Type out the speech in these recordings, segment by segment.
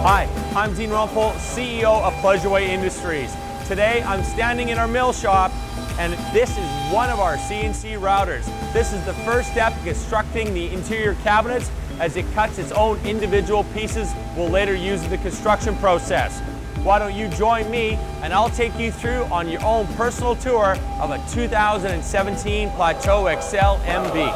Hi, I'm Dean Rumpel, CEO of Pleasure Way Industries. Today I'm standing in our mill shop, and this is one of our CNC routers. This is the first step in constructing the interior cabinets, as it cuts its own individual pieces we'll later use in the construction process. Why don't you join me and I'll take you through on your own personal tour of a 2017 Plateau XLMB.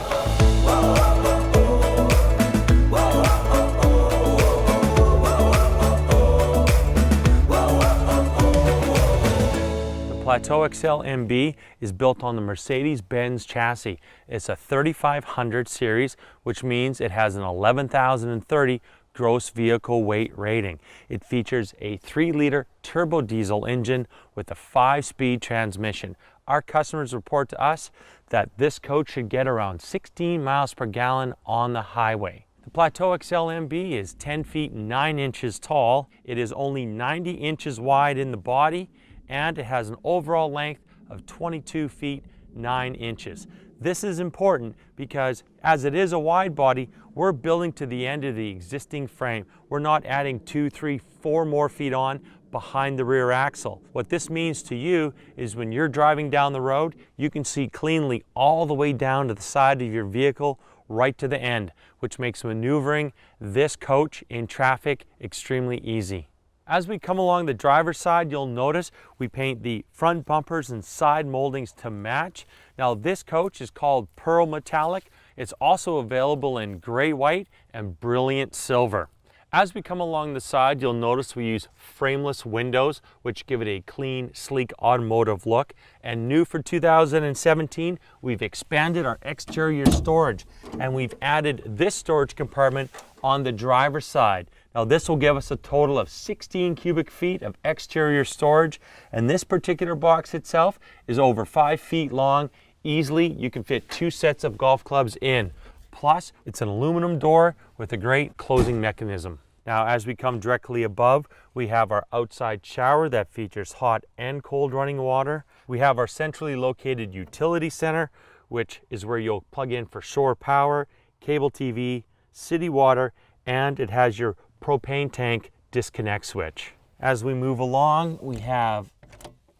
Plateau XLMB is built on the Mercedes-Benz chassis. It's a 3500 series, which means it has an 11,030 gross vehicle weight rating. It features a 3-liter turbo diesel engine with a 5-speed transmission. Our customers report to us that this coach should get around 16 miles per gallon on the highway. The Plateau XLMB is 10 feet 9 inches tall. It is only 90 inches wide in the body, and it has an overall length of 22 feet 9 inches. This is important because as it is a wide body, we're building to the end of the existing frame. We're not adding 2, 3, 4 more feet on behind the rear axle. What this means to you is when you're driving down the road, you can see cleanly all the way down to the side of your vehicle right to the end, which makes maneuvering this coach in traffic extremely easy. As we come along the driver's side, you'll notice we paint the front bumpers and side moldings to match. Now this coach is called Pearl Metallic. It's also available in gray white and brilliant silver. As we come along the side, you'll notice we use frameless windows, which give it a clean, sleek automotive look. And new for 2017, we've expanded our exterior storage, and we've added this storage compartment on the driver's side. Now this will give us a total of 16 cubic feet of exterior storage, and this particular box itself is over 5 feet long. Easily you can fit 2 sets of golf clubs in. Plus it's an aluminum door with a great closing mechanism. Now as we come directly above, we have our outside shower that features hot and cold running water. We have our centrally located utility center, which is where you'll plug in for shore power, cable TV, city water, and it has your propane tank disconnect switch. As we move along, we have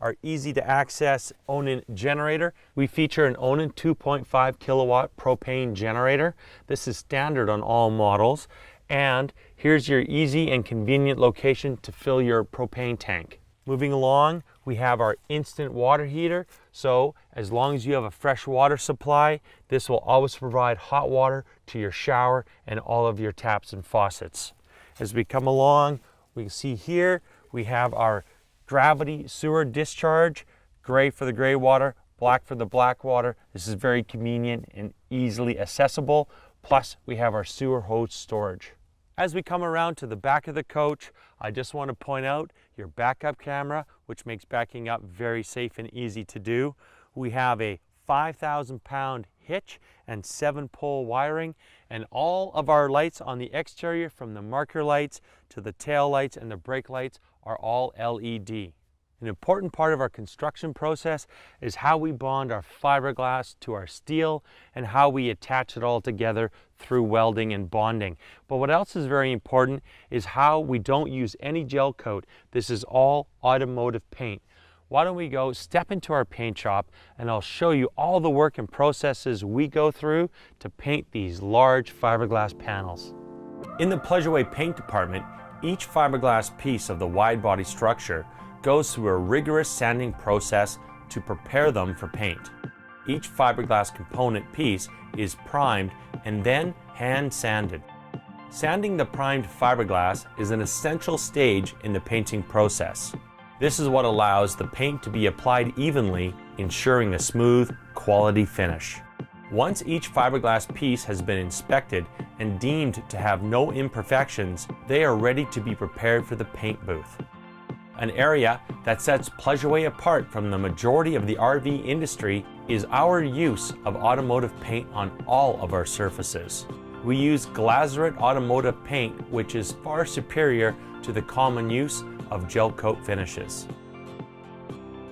our easy to access Onan generator. We feature an Onan 2.5 kilowatt propane generator. This is standard on all models. And here's your easy and convenient location to fill your propane tank. Moving along, we have our instant water heater. So as long as you have a fresh water supply, this will always provide hot water to your shower and all of your taps and faucets. As we come along, we can see here we have our gravity sewer discharge, gray for the gray water, black for the black water. This is very convenient and easily accessible. Plus we have our sewer hose storage. As we come around to the back of the coach, I just want to point out your backup camera, which makes backing up very safe and easy to do. We have a 5,000-pound hitch and 7-pole wiring, and all of our lights on the exterior, from the marker lights to the tail lights and the brake lights, are all LED. An important part of our construction process is how we bond our fiberglass to our steel and how we attach it all together through welding and bonding. But what else is very important is how we don't use any gel coat. This is all automotive paint. Why don't we go step into our paint shop and I'll show you all the work and processes we go through to paint these large fiberglass panels. In the Pleasure Way paint department, each fiberglass piece of the wide body structure goes through a rigorous sanding process to prepare them for paint. Each fiberglass component piece is primed and then hand sanded. Sanding the primed fiberglass is an essential stage in the painting process. This is what allows the paint to be applied evenly, ensuring a smooth, quality finish. Once each fiberglass piece has been inspected and deemed to have no imperfections, they are ready to be prepared for the paint booth. An area that sets Pleasure Way apart from the majority of the RV industry is our use of automotive paint on all of our surfaces. We use Glazerite automotive paint, which is far superior to the common use of gel coat finishes.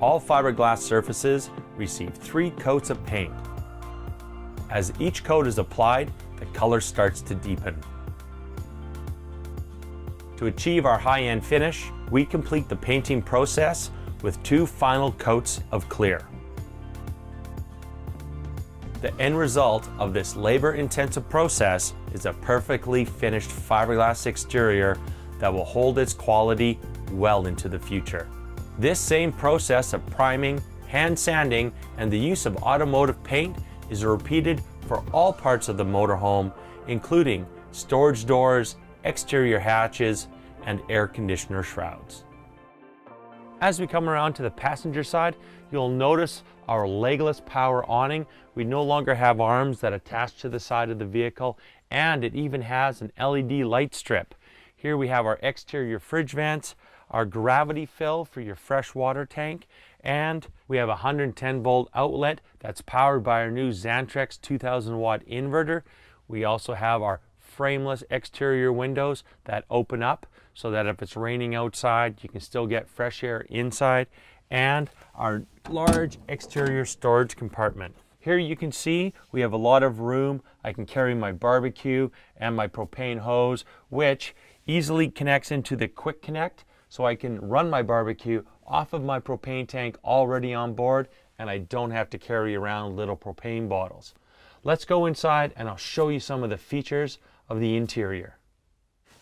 All fiberglass surfaces receive 3 coats of paint. As each coat is applied, the color starts to deepen. To achieve our high-end finish, we complete the painting process with 2 final coats of clear. The end result of this labor-intensive process is a perfectly finished fiberglass exterior that will hold its quality well into the future. This same process of priming, hand sanding, and the use of automotive paint is repeated for all parts of the motorhome, including storage doors, exterior hatches, and air conditioner shrouds. As we come around to the passenger side, you'll notice our legless power awning. We no longer have arms that attach to the side of the vehicle, and it even has an LED light strip. Here we have our exterior fridge vents, our gravity fill for your fresh water tank, and we have a 110 volt outlet that's powered by our new Xantrex 2000 watt inverter. We also have our frameless exterior windows that open up so that if it's raining outside, you can still get fresh air inside, and our large exterior storage compartment. Here you can see we have a lot of room. I can carry my barbecue and my propane hose, which easily connects into the quick connect, so I can run my barbecue off of my propane tank already on board, and I don't have to carry around little propane bottles. Let's go inside and I'll show you some of the features of the interior.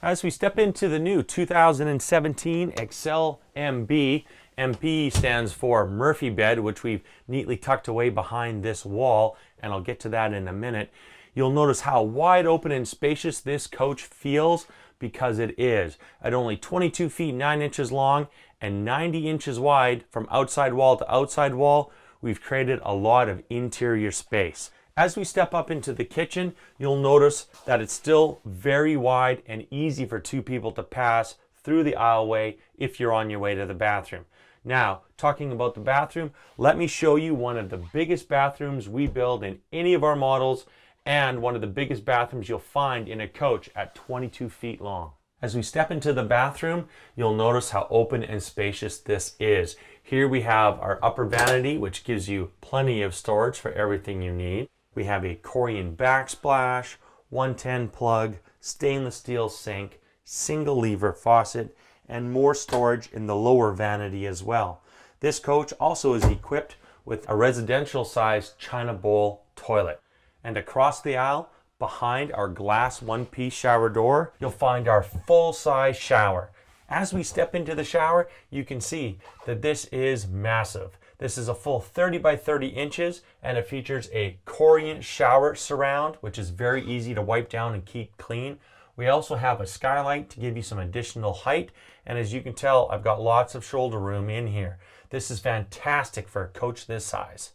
As we step into the new 2017 XLMB, MP stands for Murphy bed, which we've neatly tucked away behind this wall, and I'll get to that in a minute. You'll notice how wide open and spacious this coach feels, because it is. At only 22 feet 9 inches long and 90 inches wide from outside wall to outside wall, we've created a lot of interior space. As we step up into the kitchen, you'll notice that it's still very wide and easy for 2 people to pass through the aisleway if you're on your way to the bathroom. Now, talking about the bathroom, let me show you one of the biggest bathrooms we build in any of our models, and one of the biggest bathrooms you'll find in a coach at 22 feet long. As we step into the bathroom, you'll notice how open and spacious this is. Here we have our upper vanity, which gives you plenty of storage for everything you need. We have a Corian backsplash, 110 plug, stainless steel sink, single lever faucet, and more storage in the lower vanity as well. This coach also is equipped with a residential sized china bowl toilet. And across the aisle, behind our glass one-piece shower door, you'll find our full-size shower. As we step into the shower, you can see that this is massive. This is a full 30 by 30 inches, and it features a Corian shower surround, which is very easy to wipe down and keep clean. We also have a skylight to give you some additional height, and as you can tell, I've got lots of shoulder room in here. This is fantastic for a coach this size.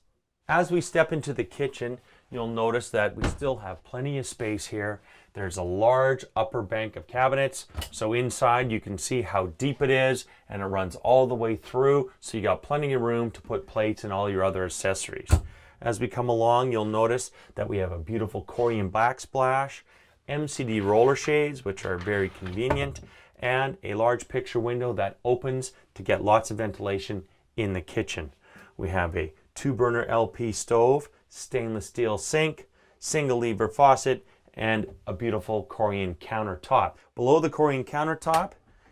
As we step into the kitchen, you'll notice that we still have plenty of space here. There's a large upper bank of cabinets, so inside you can see how deep it is, and it runs all the way through, so you got plenty of room to put plates and all your other accessories. As we come along, you'll notice that we have a beautiful Corian backsplash, MCD roller shades, which are very convenient, and a large picture window that opens to get lots of ventilation in the kitchen. We have a 2-burner LP stove, stainless steel sink, single lever faucet, and a beautiful Corian countertop. Below the Corian countertop,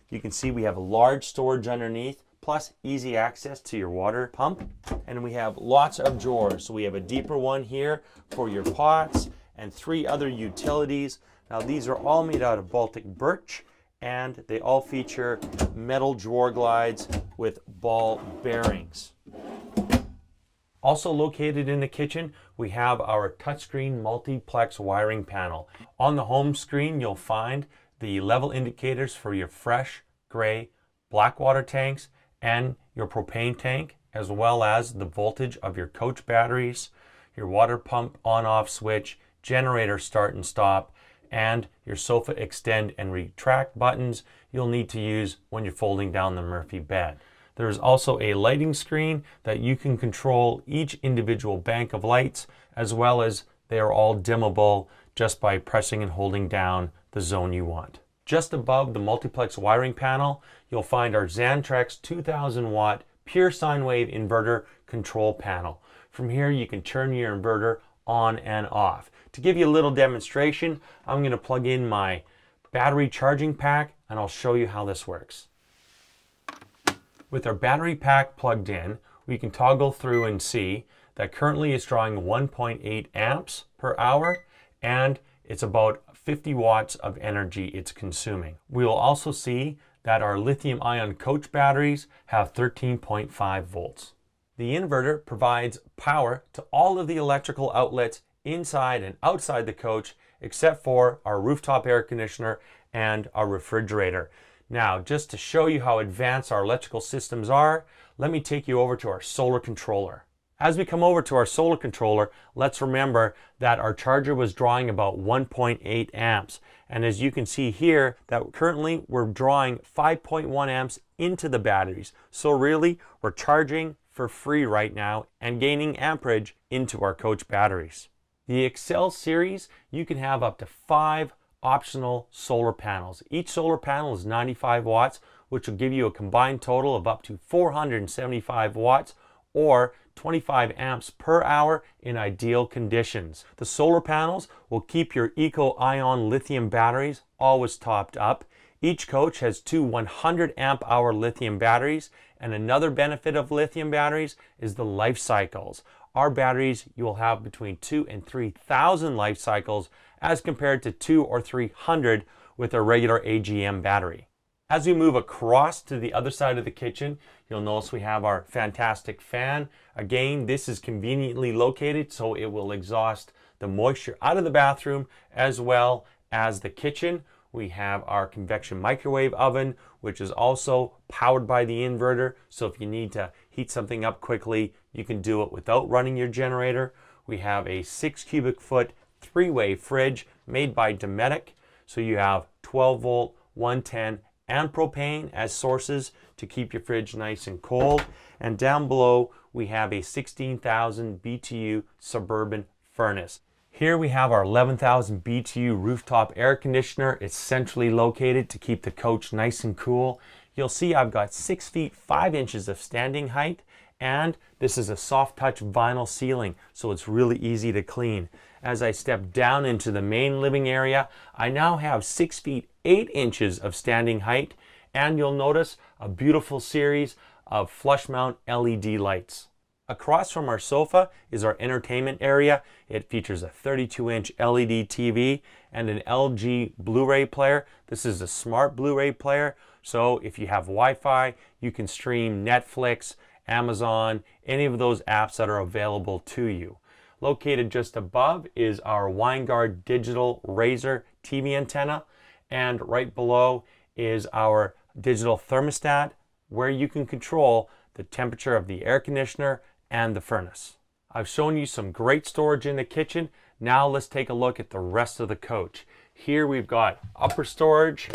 you can see we have a large storage underneath, plus easy access to your water pump. And we have lots of drawers. So we have a deeper one here for your pots and 3 other utilities. Now these are all made out of Baltic birch, and they all feature metal drawer glides with ball bearings. Also located in the kitchen, we have our touchscreen multiplex wiring panel. On the home screen, you'll find the level indicators for your fresh, gray, black water tanks and your propane tank, as well as the voltage of your coach batteries, your water pump on-off switch, generator start and stop, and your sofa extend and retract buttons you'll need to use when you're folding down the Murphy bed. There is also a lighting screen that you can control each individual bank of lights, as well as they are all dimmable just by pressing and holding down the zone you want. Just above the multiplex wiring panel, you'll find our Xantrex 2000 watt pure sine wave inverter control panel. From here, you can turn your inverter on and off. To give you a little demonstration, I'm going to plug in my battery charging pack and I'll show you how this works. With our battery pack plugged in, we can toggle through and see that currently it's drawing 1.8 amps per hour and it's about 50 watts of energy it's consuming. We will also see that our lithium-ion coach batteries have 13.5 volts. The inverter provides power to all of the electrical outlets inside and outside the coach except for our rooftop air conditioner and our refrigerator. Now, just to show you how advanced our electrical systems are, let me take you over to our solar controller. As we come over to our solar controller, let's remember that our charger was drawing about 1.8 amps. And as you can see here, that currently we're drawing 5.1 amps into the batteries. So really, we're charging for free right now and gaining amperage into our coach batteries. The Excel series, you can have up to 5 optional solar panels. Each solar panel is 95 watts, which will give you a combined total of up to 475 watts or 25 amps per hour in ideal conditions. The solar panels will keep your eco-ion lithium batteries always topped up. Each coach has 2 100 amp hour lithium batteries, and another benefit of lithium batteries is the life cycles. Our batteries, you will have between 2 and 3,000 life cycles as compared to 200 or 300 with a regular AGM battery. As we move across to the other side of the kitchen, you'll notice we have our fantastic fan. Again, this is conveniently located so it will exhaust the moisture out of the bathroom as well as the kitchen. We have our convection microwave oven, which is also powered by the inverter. So if you need to heat something up quickly, you can do it without running your generator. We have a 6 cubic foot 3-way fridge made by Dometic. So you have 12 volt, 110, and propane as sources to keep your fridge nice and cold. And down below, we have a 16,000 BTU Suburban furnace. Here we have our 11,000 BTU rooftop air conditioner. It's centrally located to keep the coach nice and cool. You'll see I've got 6 feet 5 inches of standing height, and this is a soft touch vinyl ceiling, so it's really easy to clean. As I step down into the main living area, I now have 6 feet 8 inches of standing height, and you'll notice a beautiful series of flush mount LED lights. Across from our sofa is our entertainment area. It features a 32-inch LED TV and an LG Blu-ray player. This is a smart Blu-ray player, so if you have Wi-Fi, you can stream Netflix, Amazon, any of those apps that are available to you. Located just above is our Winegard digital Razor TV antenna, and right below is our digital thermostat where you can control the temperature of the air conditioner and the furnace. I've shown you some great storage in the kitchen. Now let's take a look at the rest of the coach. Here we've got upper storage,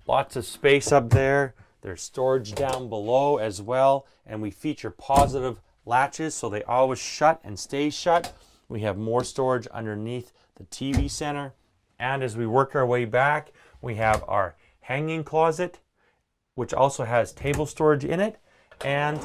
lots of space up there. There's storage down below as well, and we feature positive latches so they always shut and stay shut. We have more storage underneath the TV center, and as we work our way back, we have our hanging closet, which also has table storage in it and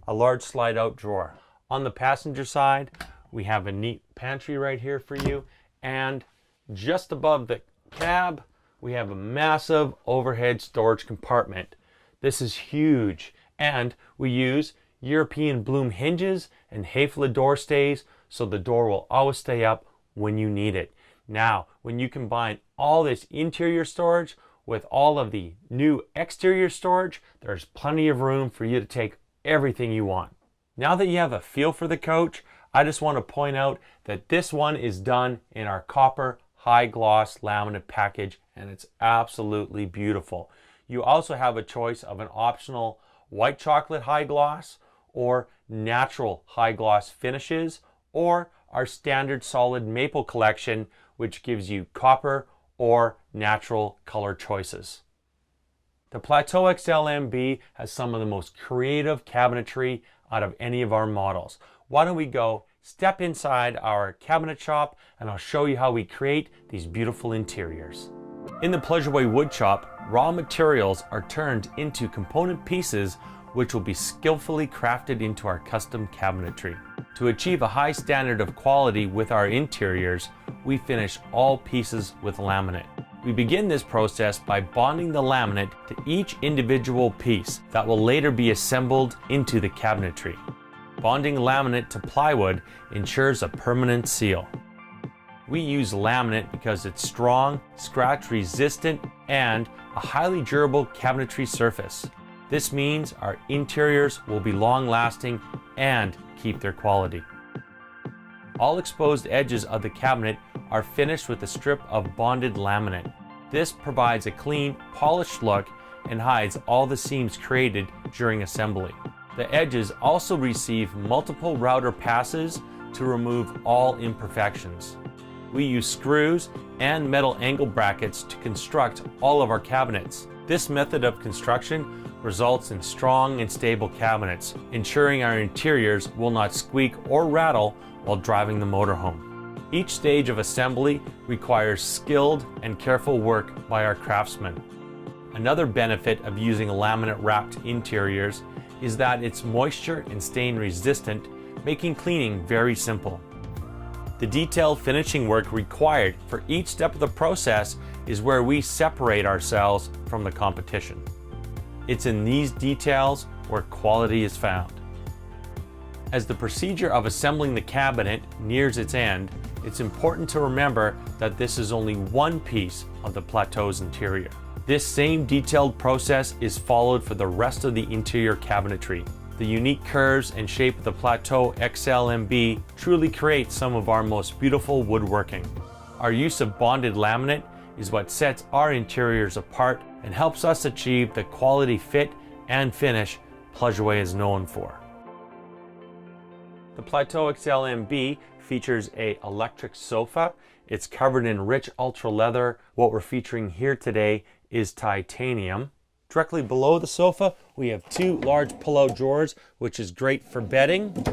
a large slide out drawer. On the passenger side, we have a neat pantry right here for you, and just above the cab we have a massive overhead storage compartment. This is huge, and we use European bloom hinges and Hafele door stays so the door will always stay up when you need it. Now, when you combine all this interior storage with all of the new exterior storage, there's plenty of room for you to take everything you want. Now that you have a feel for the coach, I just want to point out that this one is done in our copper high gloss laminate package, and it's absolutely beautiful. You also have a choice of an optional white chocolate high gloss or natural high gloss finishes, or our standard solid maple collection, which gives you copper or natural color choices. The Plateau XLMB has some of the most creative cabinetry out of any of our models. Why don't we go step inside our cabinet shop and I'll show you how we create these beautiful interiors. In the Pleasure Way wood shop, raw materials are turned into component pieces which will be skillfully crafted into our custom cabinetry. To achieve a high standard of quality with our interiors, we finish all pieces with laminate. We begin this process by bonding the laminate to each individual piece that will later be assembled into the cabinetry. Bonding laminate to plywood ensures a permanent seal. We use laminate because it's strong, scratch resistant, and a highly durable cabinetry surface. This means our interiors will be long lasting and keep their quality. All exposed edges of the cabinet are finished with a strip of bonded laminate. This provides a clean, polished look and hides all the seams created during assembly. The edges also receive multiple router passes to remove all imperfections. We use screws and metal angle brackets to construct all of our cabinets. This method of construction results in strong and stable cabinets, ensuring our interiors will not squeak or rattle while driving the motorhome. Each stage of assembly requires skilled and careful work by our craftsmen. Another benefit of using laminate wrapped interiors is that it's moisture and stain resistant, making cleaning very simple. The detailed finishing work required for each step of the process is where we separate ourselves from the competition. It's in these details where quality is found. As the procedure of assembling the cabinet nears its end, it's important to remember that this is only one piece of the Plateau's interior. This same detailed process is followed for the rest of the interior cabinetry. The unique curves and shape of the Plateau XLMB truly create some of our most beautiful woodworking. Our use of bonded laminate is what sets our interiors apart and helps us achieve the quality fit and finish Pleasure Way is known for. The Plateau XLMB features an electric sofa. It's covered in rich ultra leather. What we're featuring here today is titanium. Directly below the sofa, we have two large pull-out drawers, which is great for bedding.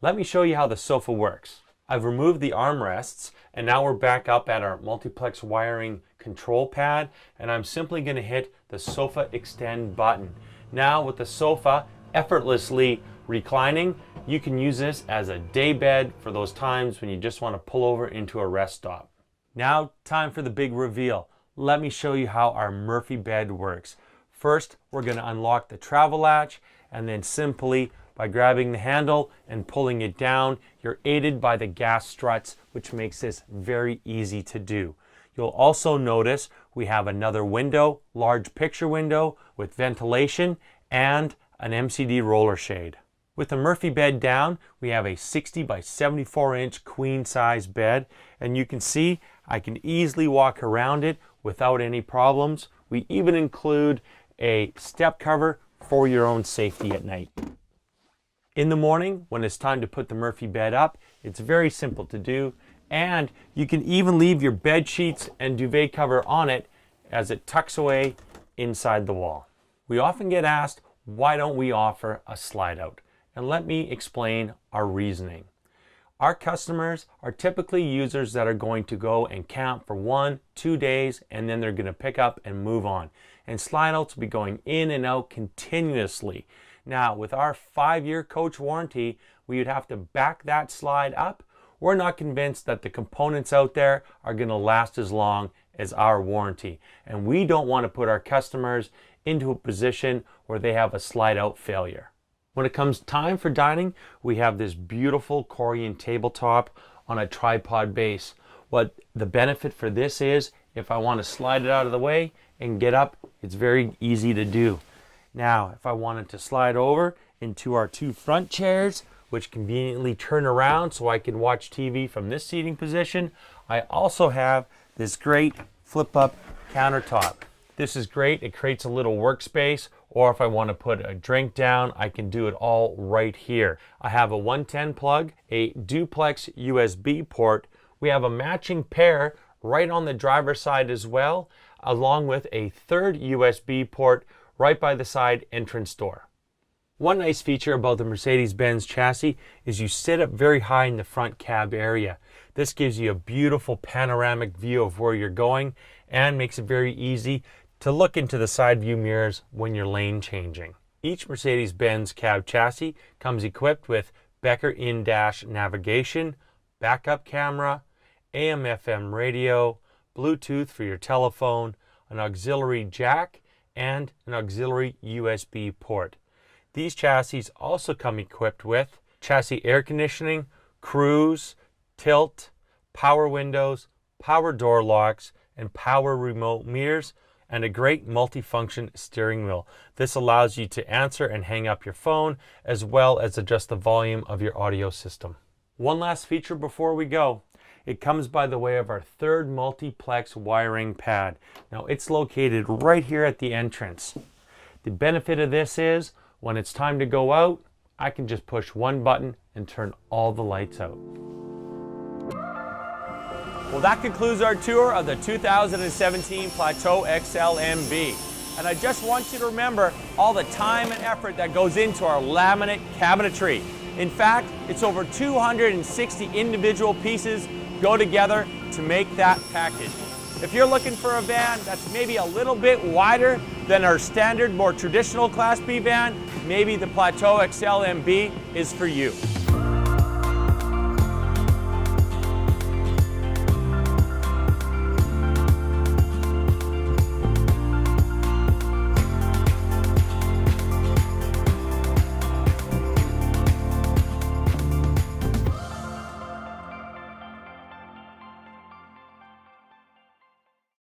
Let me show you how the sofa works. I've removed the armrests, and now we're back up at our multiplex wiring control pad, and I'm simply going to hit the sofa extend button. Now with the sofa effortlessly reclining, you can use this as a day bed for those times when you just want to pull over into a rest stop. Now, time for the big reveal. Let me show you how our Murphy bed works. First, we're going to unlock the travel latch, and then simply by grabbing the handle and pulling it down, you're aided by the gas struts, which makes this very easy to do. You'll also notice we have another window, large picture window with ventilation and an MCD roller shade. With the Murphy bed down, we have a 60 by 74 inch queen size bed, and you can see I can easily walk around it without any problems. We even include a step cover for your own safety at night. In the morning, when it's time to put the Murphy bed up, it's very simple to do, and you can even leave your bed sheets and duvet cover on it as it tucks away inside the wall. We often get asked, why don't we offer a slide out? And let me explain our reasoning. Our customers are typically users that are going to go and camp for 1-2 days, and then they're going to pick up and move on. And slide outs will be going in and out continuously. Now, with our 5-year coach warranty, we would have to back that slide up. We're not convinced that the components out there are going to last as long as our warranty. And we don't want to put our customers into a position where they have a slide out failure. When it comes time for dining, we have this beautiful Corian tabletop on a tripod base. What the benefit for this is, if I want to slide it out of the way and get up, it's very easy to do. Now, if I wanted to slide over into our two front chairs, which conveniently turn around so I can watch TV from this seating position, I also have this great flip-up countertop. This is great. It creates a little workspace, or if I want to put a drink down, I can do it all right here. I have a 110 plug, a duplex USB port. We have a matching pair right on the driver's side as well, along with a third USB port right by the side entrance door. One nice feature about the Mercedes-Benz chassis is you sit up very high in the front cab area. This gives you a beautiful panoramic view of where you're going and makes it very easy to look into the side view mirrors when you're lane changing. Each Mercedes-Benz cab chassis comes equipped with Becker in-dash navigation, backup camera, AM/FM radio, Bluetooth for your telephone, an auxiliary jack, and an auxiliary USB port. These chassis also come equipped with chassis air conditioning, cruise, tilt, power windows, power door locks, and power remote mirrors, and a great multifunction steering wheel. This allows you to answer and hang up your phone, as well as adjust the volume of your audio system. One last feature before we go. It comes by the way of our third multiplex wiring pad. Now it's located right here at the entrance. The benefit of this is when it's time to go out, I can just push one button and turn all the lights out. Well, that concludes our tour of the 2017 Plateau XLMB. And I just want you to remember all the time and effort that goes into our laminate cabinetry. In fact, it's over 260 individual pieces go together to make that package. If you're looking for a van that's maybe a little bit wider than our standard, more traditional Class B van, maybe the Plateau XLMB is for you.